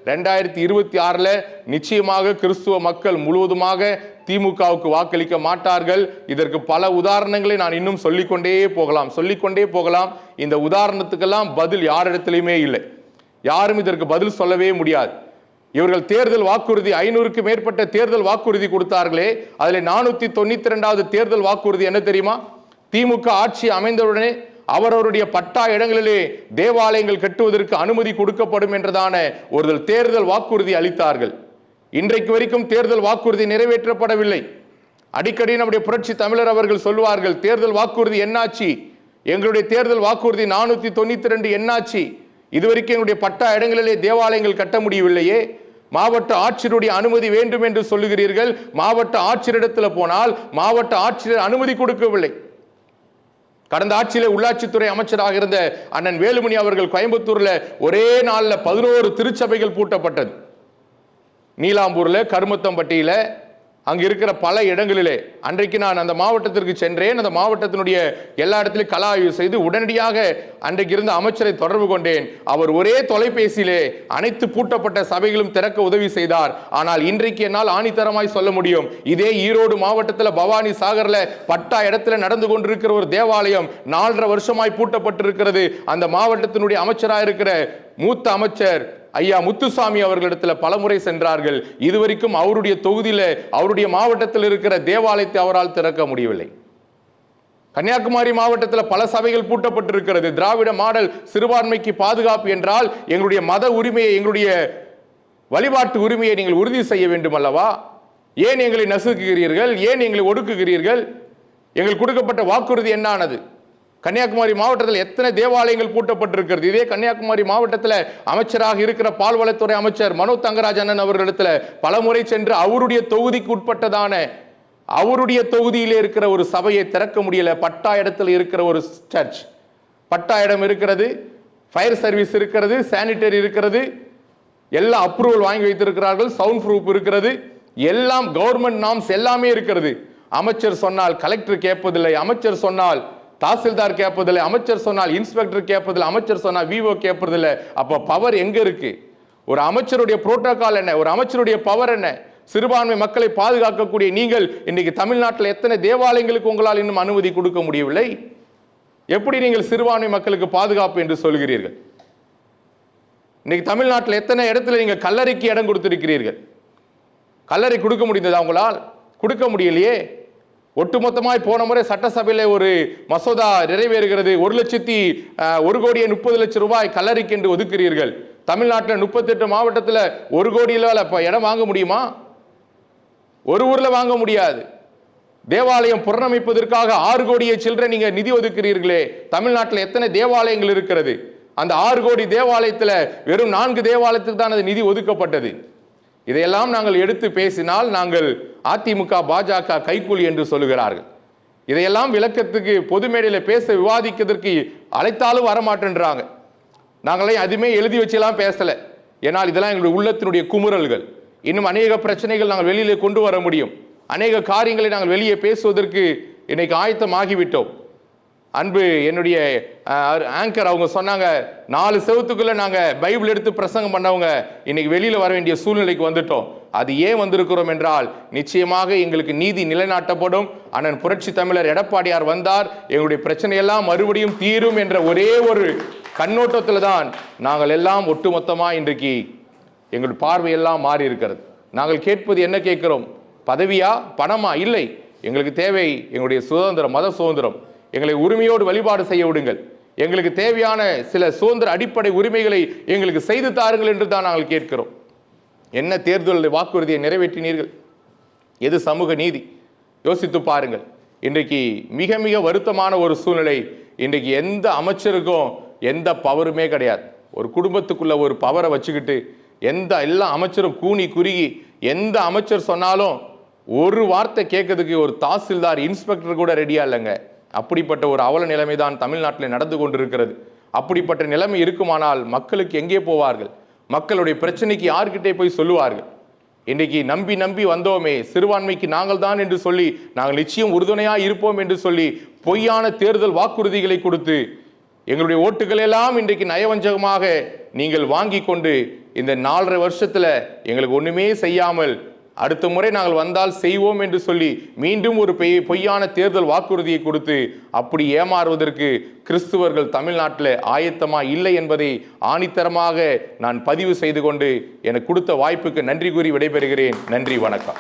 2026 நிச்சயமாக கிறிஸ்துவ மக்கள் முழுவதுமாக திமுகவுக்கு வாக்களிக்க மாட்டார்கள். இதற்கு பல உதாரணங்களை நான் இன்னும் சொல்லிக்கொண்டே போகலாம். இந்த உதாரணத்துக்கெல்லாம் பதில் யாரிடத்திலுமே இல்லை. யாரும் இதற்கு பதில் சொல்லவே முடியாது. இவர்கள் தேர்தல் வாக்குறுதி 500க்கு மேற்பட்ட தேர்தல் வாக்குறுதி கொடுத்தார்களே, அதில் 492வது தேர்தல் வாக்குறுதி என்ன தெரியுமா? திமுக ஆட்சி அமைந்தவுடனே அவரவருடைய பட்டா இடங்களிலே தேவாலயங்கள் கட்டுவதற்கு அனுமதி கொடுக்கப்படும் என்றதான ஒரு தேர்தல் வாக்குறுதி அளித்தார்கள். இன்றைக்கு வரைக்கும் தேர்தல் வாக்குறுதி நிறைவேற்றப்படவில்லை. அடிக்கடி நம்முடைய புரட்சி தமிழர் அவர்கள் சொல்லுவார்கள், தேர்தல் வாக்குறுதி என்னாச்சு, எங்களுடைய தேர்தல் வாக்குறுதி 492 என்னாச்சு, இதுவரைக்கும் எங்களுடைய பட்டா இடங்களிலே தேவாலயங்கள் கட்ட முடியவில்லையே, மாவட்ட ஆட்சியருடைய அனுமதி வேண்டும் என்று சொல்லுகிறீர்கள். மாவட்ட ஆட்சியரிடத்தில் போனால் மாவட்ட ஆட்சியர் அனுமதி கொடுக்கவில்லை. கடந்த ஆட்சியிலே உள்ளாட்சித்துறை அமைச்சராக இருந்த அண்ணன் வேலுமணி அவர்கள் கோயம்புத்தூர்ல ஒரே நாள்ல 11 திருச்சபைகள் பூட்டப்பட்டது. நீலாம்பூர்ல, கருமத்தம்பட்டியில, அங்கு இருக்கிற பல இடங்களிலே. அன்றைக்கு நான் அந்த மாவட்டத்திற்கு சென்றேன். அந்த மாவட்டத்தினுடைய எல்லா இடத்திலும் கள ஆய்வு செய்து உடனடியாக அன்றைக்கு இருந்த அமைச்சரை தொடர்பு கொண்டேன். அவர் ஒரே தொலைபேசியிலே அனைத்து பூட்டப்பட்ட சபைகளும் திறக்க உதவி செய்தார். ஆனால் இன்றைக்கு என்னால் ஆணித்தரமாய் சொல்ல முடியும், இதே ஈரோடு மாவட்டத்தில் பவானி சாகர்ல பட்டா இடத்துல நடந்து கொண்டிருக்கிற ஒரு தேவாலயம் 4.5 வருஷமாய் பூட்டப்பட்டிருக்கிறது. அந்த மாவட்டத்தினுடைய அமைச்சராக இருக்கிற மூத்த அமைச்சர் ஐயா முத்துசாமி அவர்களிடத்தில் பலமுறை சென்றார்கள். இதுவரைக்கும் அவருடைய தொகுதியில், அவருடைய மாவட்டத்தில் இருக்கிற தேவாலயத்தை அவரால் திறக்க முடியவில்லை. கன்னியாகுமரி மாவட்டத்தில் பல சபைகள் பூட்டப்பட்டிருக்கிறது. திராவிட மாடல் சிறுபான்மைக்கு பாதுகாப்பு என்றால் எங்களுடைய மத உரிமையை, எங்களுடைய வழிபாட்டு உரிமையை நீங்கள் உறுதி செய்ய வேண்டும் அல்லவா? ஏன் எங்களை நசுக்குகிறீர்கள்? ஏன் எங்களை ஒடுக்குகிறீர்கள்? எங்களுக்கு கொடுக்கப்பட்ட வாக்குறுதி என்னானது? கன்னியாகுமரி மாவட்டத்தில் எத்தனை தேவாலயங்கள் பூட்டப்பட்டிருக்கிறது. இதே கன்னியாகுமரி மாவட்டத்தில் அமைச்சராக இருக்கிற பால்வளத்துறை அமைச்சர் மனோ தங்கராஜ் அண்ணன் அவர்களிடத்தில் பலமுறை சென்று அவருடைய தொகுதிக்கு உட்பட்டதான, அவருடைய தொகுதியிலே இருக்கிற ஒரு சபையை திறக்க முடியல. பட்டா இடத்துல இருக்கிற ஒரு சர்ச், பட்டா இடம் இருக்கிறது, ஃபயர் சர்வீஸ் இருக்கிறது, சானிட்டரி இருக்கிறது, எல்லாம் அப்ரூவல் வாங்கி வைத்திருக்கிறார்கள், சவுண்ட் ப்ரூஃப் இருக்கிறது, எல்லாம் கவர்மெண்ட் நாம்ஸ் எல்லாமே இருக்கிறது. அமைச்சர் சொன்னால் கலெக்டர் கேட்பதில்லை, அமைச்சர் சொன்னால் தாசில்தார் கேட்பதில்லை, அமைச்சர் சொன்னால் இன்ஸ்பெக்டர் கேட்பதில்லை, அமைச்சர் சொன்னால் விஓ கேட்பதில்லை. அப்ப பவர் எங்க இருக்கு? ஒரு அமைச்சருடைய புரோட்டோகால் என்ன? ஒரு அமைச்சருடைய பவர் என்ன? சிறுபான்மை மக்களை பாதுகாக்கக்கூடிய நீங்கள் இன்னைக்கு தமிழ்நாட்டில் எத்தனை தேவாலயங்களுக்கு உங்களால் இன்னும் அனுமதி கொடுக்க முடியவில்லை? எப்படி நீங்கள் சிறுபான்மை மக்களுக்கு பாதுகாப்பு என்று சொல்கிறீர்கள்? இன்னைக்கு தமிழ்நாட்டில் எத்தனை இடத்துல நீங்க கல்லறைக்கு இடம் கொடுத்திருக்கிறீர்கள்? கல்லறை கொடுக்க முடிந்ததா உங்களால்? கொடுக்க முடியலையே. ஒட்டுமொத்தமாய் போன முறை சட்டசபையில் ஒரு மசோதா நிறைவேறுகிறது. 1,01,30,00,000 ரூபாய் கல்லறைக்கு என்று ஒதுக்குறீர்கள். தமிழ்நாட்டில் 38 மாவட்டத்தில் 1 கோடியில் இடம் வாங்க முடியுமா? ஒரு ஊர்ல வாங்க முடியாது. தேவாலயம் புனரமைப்பதற்காக 6 கோடியை சில்லறை நீங்க நிதி ஒதுக்குறீர்களே. தமிழ்நாட்டில் எத்தனை தேவாலயங்கள் இருக்கிறது? அந்த 6 கோடி தேவாலயத்தில் வெறும் 4 தேவாலயத்துக்கு தான் அது நிதி ஒதுக்கப்பட்டது. இதையெல்லாம் நாங்கள் எடுத்து பேசினால் நாங்கள் அதிமுக பாஜக கைக்கூலி என்று சொல்லுகிறார்கள். இதையெல்லாம் விளக்கத்துக்கு பொது மேடையில் பேச விவாதிக்கிறதுக்கு அழைத்தாலும் வரமாட்டேன்றாங்க. நாங்களே அதுமே எழுதி வச்செல்லாம் பேசலை. ஏன்னால் இதெல்லாம் எங்களுடைய உள்ளத்தினுடைய குமுறல்கள். இன்னும் அநேக பிரச்சனைகள் நாங்கள் வெளியிலே கொண்டு வர முடியும். அநேக காரியங்களை நாங்கள் வெளியே பேசுவதற்கு இன்னைக்கு ஆயத்தமாகிவிட்டோம். அன்பு என்னுடைய ஆங்கர் அவங்க சொன்னாங்க, 4 செவத்துக்குள்ள நாங்க பைபிள் எடுத்து பிரசங்கம் பண்ணவங்க இன்னைக்கு வெளியில வர வேண்டிய சூழ்நிலைக்கு வந்துட்டோம். அது ஏன் வந்திருக்கிறோம் என்றால், நிச்சயமாக எங்களுக்கு நீதி நிலைநாட்டப்படும். அண்ணன் புரட்சி தமிழர் எடப்பாடியார் வந்தார், எங்களுடைய பிரச்சனையெல்லாம் மறுபடியும் தீரும் என்ற ஒரே ஒரு கண்ணோட்டத்தில் தான் நாங்கள் எல்லாம் ஒட்டுமொத்தமா இன்றைக்கு எங்கள் பார்வையெல்லாம் மாறி இருக்கிறது. நாங்கள் கேட்பது என்ன கேட்கிறோம்? பதவியா, பணமா? இல்லை. எங்களுக்கு தேவை எங்களுடைய சுதந்திரம், மத சுதந்திரம். எங்களை உரிமையோடு வழிபாடு செய்ய விடுங்கள். எங்களுக்கு தேவையான சில சுதந்திர அடிப்படை உரிமைகளை எங்களுக்கு செய்து தாருங்கள் என்று தான் நாங்கள் கேட்கிறோம். என்ன தேர்தல் வாக்குறுதியை நிறைவேற்றினீர்கள்? எது சமூக நீதி? யோசித்து பாருங்கள். இன்றைக்கு மிக மிக வருத்தமான ஒரு சூழ்நிலை. இன்றைக்கு எந்த அமைச்சருக்கும் எந்த பவருமே கிடையாது. ஒரு குடும்பத்துக்குள்ள ஒரு பவரை வச்சுக்கிட்டு எல்லா அமைச்சரும் கூனி குறுகி எந்த அமைச்சர் சொன்னாலும் ஒரு வார்த்தை கேட்கறதுக்கு ஒரு தாசில்தார், இன்ஸ்பெக்டர் கூட ரெடியா இல்லைங்க. அப்படிப்பட்ட ஒரு அவல நிலைமை தான் தமிழ்நாட்டில் நடந்து கொண்டிருக்கிறது. அப்படிப்பட்ட நிலைமை இருக்குமானால் மக்களுக்கு எங்கே போவார்கள்? மக்களுடைய பிரச்சனைக்கு யார்கிட்டே போய் சொல்லுவார்கள்? இன்றைக்கு நம்பி நம்பி வந்தோமே, சிறுபான்மைக்கு நாங்கள் தான் என்று சொல்லி, நாங்கள் நிச்சயம் உறுதுணையாக இருப்போம் என்று சொல்லி பொய்யான தேர்தல் வாக்குறுதிகளை கொடுத்து எங்களுடைய ஓட்டுகள் எல்லாம் இன்றைக்கு நயவஞ்சகமாக நீங்கள் வாங்கி கொண்டு இந்த 4.5 வருஷத்துல எங்களுக்கு ஒண்ணுமே செய்யாமல் அடுத்த முறை நாங்கள் வந்தால் செய்வோம் என்று சொல்லி மீண்டும் ஒரு பொய்யான தேர்தல் வாக்குறுதியை கொடுத்து அப்படி ஏமாறுவதற்கு கிறிஸ்துவர்கள் தமிழ்நாட்டில் ஆயத்தமா இல்லை என்பதை ஆணித்தரமாக நான் பதிவு செய்து கொண்டு எனக்கு கொடுத்த வாய்ப்புக்கு நன்றி கூறி விடைபெறுகிறேன். நன்றி, வணக்கம்.